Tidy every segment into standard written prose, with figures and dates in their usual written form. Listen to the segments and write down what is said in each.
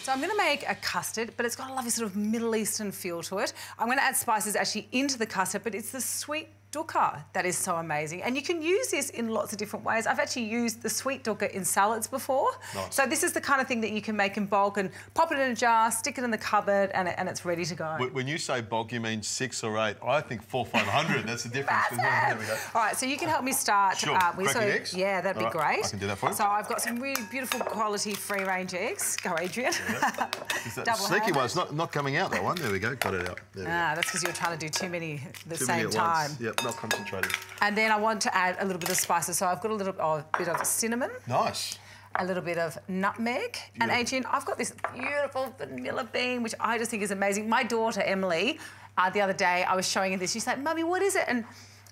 So I'm going to make a custard, but it's got a lovely sort of Middle Eastern feel to it. I'm going to add spices actually into the custard, but it's the sweet Dukkah that is so amazing. And you can use this in lots of different ways. I've actually used the sweet Dukkah in salads before. Nice. So this is the kind of thing that you can make in bulk and pop it in a jar, stick it in the cupboard, and it's ready to go. When you say bulk, you mean 6 or 8. I think 400, 500. That's the difference. There we go. All right, so you can help me start. Sure. Cracking eggs? Yeah, that'd be great. I can do that for you. So I've got some really beautiful quality free-range eggs. Go, Adrian. Yeah. Is that sneaky one? It's not coming out, that one. There we go. Got it out. There we go. That's because you were trying to do too many at the same time. Yep, not concentrated. And then I want to add a little bit of spices. So I've got a little bit of cinnamon. Nice. A little bit of nutmeg. Beautiful. And Adrian, I've got this beautiful vanilla bean, which I just think is amazing. My daughter, Emily, the other day, I was showing her this. She's like, Mummy, what is it? And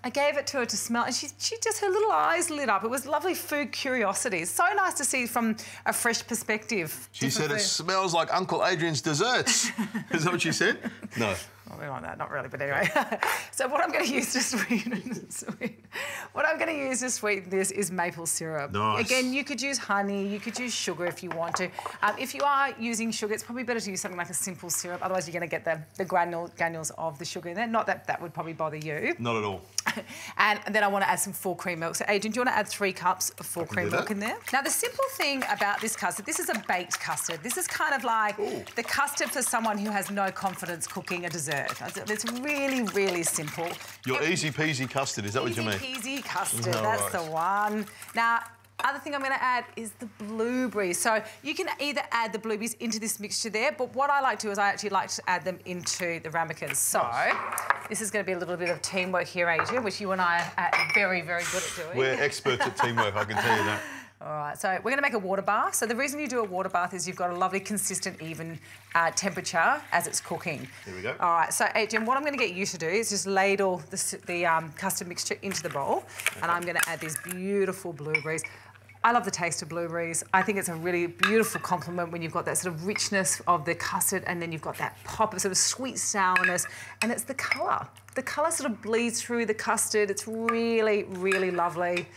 I gave it to her to smell, and she just, her little eyes lit up. It was lovely food curiosities. So nice to see from a fresh perspective. She said it smells like Uncle Adrian's desserts. Is that what she said? No. Well, we want that, not really, but anyway. So what I'm going to use to sweeten this is maple syrup. Nice. Again, you could use honey, you could use sugar if you want to. If you are using sugar, it's probably better to use something like a simple syrup. Otherwise, you're going to get the granules of the sugar in there. Not that that would probably bother you. Not at all. And then I want to add some full cream milk. So, Adrian, do you want to add 3 cups of full cream milk in there? Now, the simple thing about this custard, this is a baked custard. This is kind of like the custard for someone who has no confidence cooking a dessert. It's really, really simple. Your easy peasy custard, is that what you mean? Easy peasy custard, that's the one. Now, other thing I'm going to add is the blueberries. So you can either add the blueberries into this mixture there, but what I like to do is I actually like to add them into the ramekins. So this is going to be a little bit of teamwork here, Adrian, which you and I are very, very good at doing. We're experts at teamwork, I can tell you that. All right, so we're going to make a water bath. So the reason you do a water bath is you've got a lovely, consistent, even temperature as it's cooking. There we go. All right, so Adrian, what I'm going to get you to do is just ladle the custard mixture into the bowl, and I'm going to add these beautiful blueberries. I love the taste of blueberries. I think it's a really beautiful complement when you've got that sort of richness of the custard and then you've got that pop of sort of sweet sourness, and it's the colour. The colour sort of bleeds through the custard. It's really, really lovely.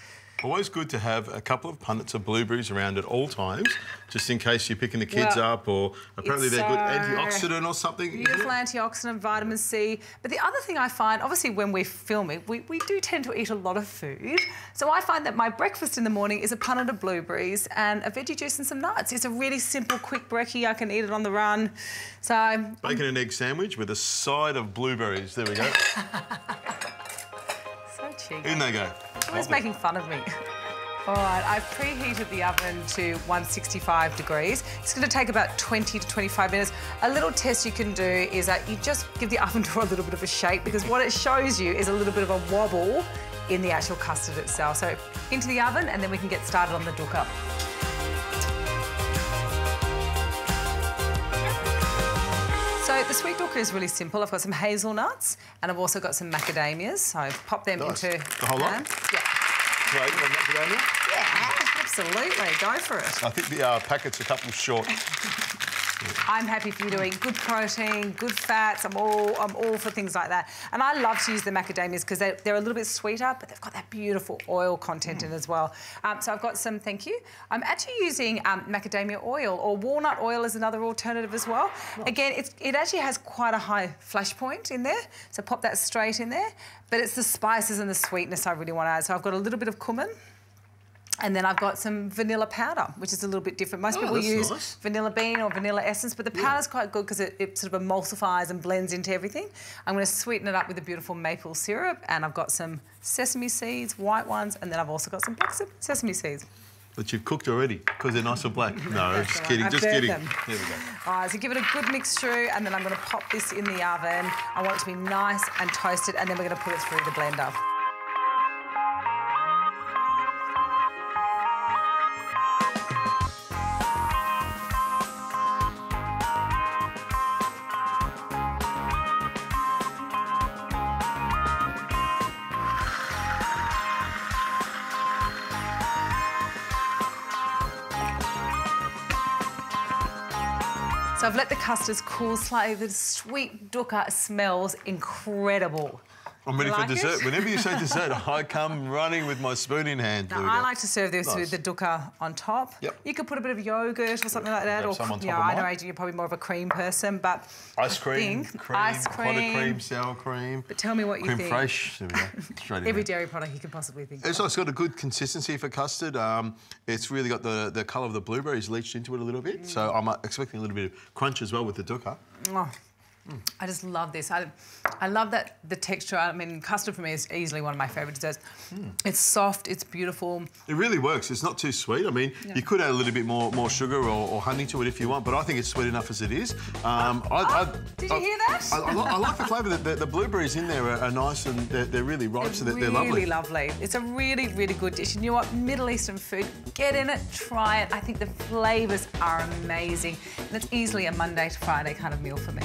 Always good to have a couple of punnets of blueberries around at all times, just in case you're picking the kids up, or apparently they're good antioxidant or something. Beautiful antioxidant, vitamin C. But the other thing I find, obviously when we're filming, we do tend to eat a lot of food. So I find that my breakfast in the morning is a punnet of blueberries and a veggie juice and some nuts. It's a really simple, quick brekkie. I can eat it on the run. So bacon and egg sandwich with a side of blueberries. There we go. So cheeky. In they go. Always making fun of me. All right, I've preheated the oven to 165 degrees. It's going to take about 20 to 25 minutes. A little test you can do is that you just give the oven door a little bit of a shake, because what it shows you is a little bit of a wobble in the actual custard itself. So into the oven, and then we can get started on the Dukkah. So the sweet Dukkah is really simple. I've got some hazelnuts and I've also got some macadamias. So I've popped them into the whole lot? Yeah. Right, you want macadamia? Yeah, absolutely. Go for it. I think the packet's a couple short. I'm happy for you to eat good protein, good fats. I'm all for things like that. And I love to use the macadamias because they're a little bit sweeter, but they've got that beautiful oil content in as well. So I've got some, thank you. I'm actually using macadamia oil, or walnut oil is another alternative as well. Oh. Again, it actually has quite a high flash point in there, so pop that straight in there. But it's the spices and the sweetness I really want to add. So I've got a little bit of cumin. And then I've got some vanilla powder, which is a little bit different. Most people use vanilla bean or vanilla essence, but the powder's quite good because it sort of emulsifies and blends into everything. I'm going to sweeten it up with a beautiful maple syrup, and I've got some sesame seeds, white ones, and then I've also got some black sesame seeds. But you've cooked already because they're nice and black. No, just kidding, just kidding. There we go. All right, so give it a good mix through, and then I'm going to pop this in the oven. I want it to be nice and toasted, and then we're going to put it through the blender. So I've let the custards cool slightly. The sweet Dukkah smells incredible. I'm ready for like dessert. it? Whenever you say dessert, I come running with my spoon in hand. Now, I like to serve this with the Dukkah on top. Yep. You could put a bit of yogurt or something like that. Grab Or, some on top you know, of I know, mine. Adrian, you're probably more of a cream person, but Ice cream, ice cream, hotter cream, sour cream. But tell me what you cream think. Fresh. There we go. Straight in Every there. dairy product you could possibly think It's of. got a good consistency for custard. It's really got the colour of the blueberries leached into it a little bit. So I'm expecting a little bit of crunch as well with the Dukkah. Oh, I just love this. I love that the texture. I mean, custard for me is easily one of my favourite desserts. It's soft, it's beautiful. It really works. It's not too sweet. I mean, you could add a little bit more sugar or honey to it if you want, but I think it's sweet enough as it is. Did you hear that? I like the flavour. The blueberries in there are nice and they're really ripe, so they're lovely. Really lovely. It's a really, really good dish. And you know what? Middle Eastern food, get in it, try it. I think the flavours are amazing. And it's easily a Monday to Friday kind of meal for me.